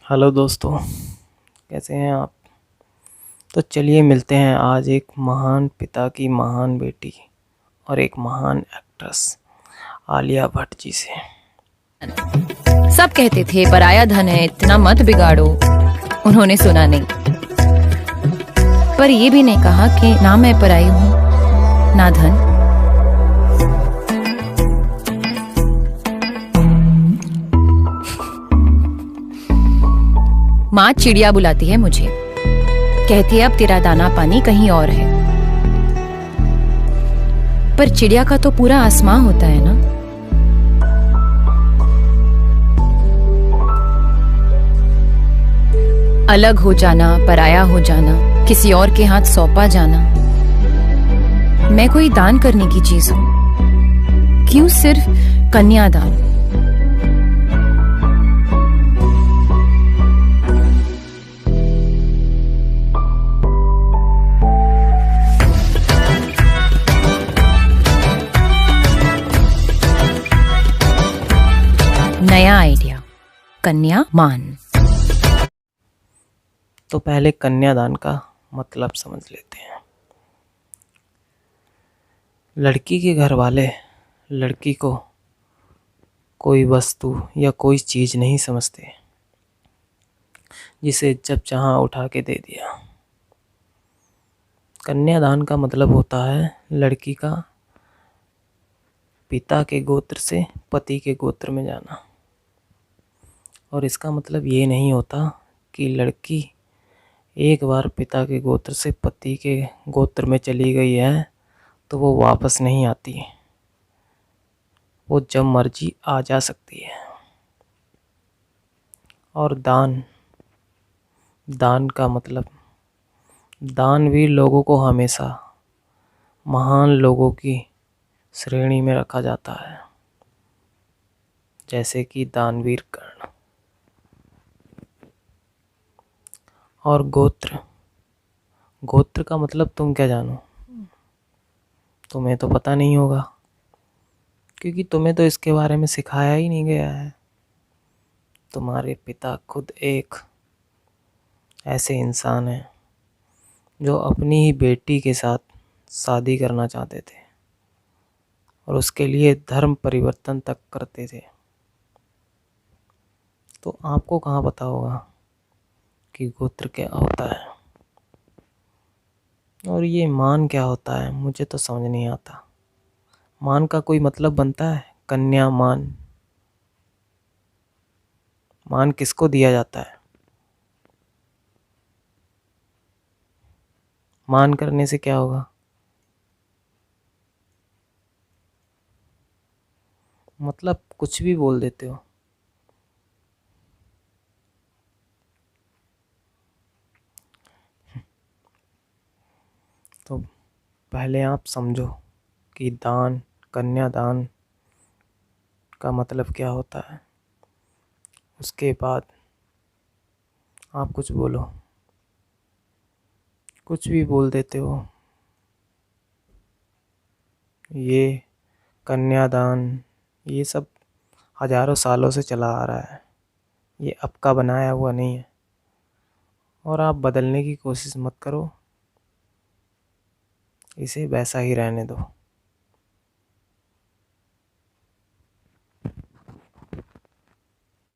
Hello दोस्तों, कैसे हैं आप। तो चलिए मिलते हैं आज एक महान पिता की महान बेटी और एक महान एक्ट्रेस आलिया भट्ट जी से। सब कहते थे पराया धन है, इतना मत बिगाड़ो। उन्होंने सुना नहीं, पर ये भी नहीं कहा कि ना मैं पराई हूँ ना धन। माँ चिड़िया बुलाती है मुझे, कहती है अब तेरा दाना पानी कहीं और है। पर चिड़िया का तो पूरा आसमां होता है ना। अलग हो जाना, पराया हो जाना, किसी और के हाथ सौंपा जाना। मैं कोई दान करने की चीज हूं? क्यों सिर्फ कन्यादान? नया आइडिया, कन्यामान। तो पहले कन्यादान का मतलब समझ लेते हैं। लड़की के घर वाले लड़की को कोई वस्तु या कोई चीज़ नहीं समझते जिसे जब चाहा उठा के दे दिया। कन्यादान का मतलब होता है लड़की का पिता के गोत्र से पति के गोत्र में जाना। और इसका मतलब ये नहीं होता कि लड़की एक बार पिता के गोत्र से पति के गोत्र में चली गई है तो वो वापस नहीं आती, वो जब मर्जी आ जा सकती है। और दान का मतलब दानवीर लोगों को हमेशा महान लोगों की श्रेणी में रखा जाता है, जैसे कि दानवीर कर्ण। और गोत्र का मतलब तुम क्या जानो, तुम्हें तो पता नहीं होगा क्योंकि तुम्हें तो इसके बारे में सिखाया ही नहीं गया है। तुम्हारे पिता खुद एक ऐसे इंसान हैं जो अपनी ही बेटी के साथ शादी करना चाहते थे और उसके लिए धर्म परिवर्तन तक करते थे। तो आपको कहाँ पता होगा कि गोत्र क्या होता है और ये मान क्या होता है। मुझे तो समझ नहीं आता। मान का कोई मतलब बनता है? कन्या मान किसको दिया जाता है? मान करने से क्या होगा? मतलब कुछ भी बोल देते हो। तो पहले आप समझो कि कन्यादान का मतलब क्या होता है, उसके बाद आप कुछ बोलो। कुछ भी बोल देते हो। ये कन्यादान ये सब हजारों सालों से चला आ रहा है, ये अब का बनाया हुआ नहीं है। और आप बदलने की कोशिश मत करो, इसे वैसा ही रहने दो।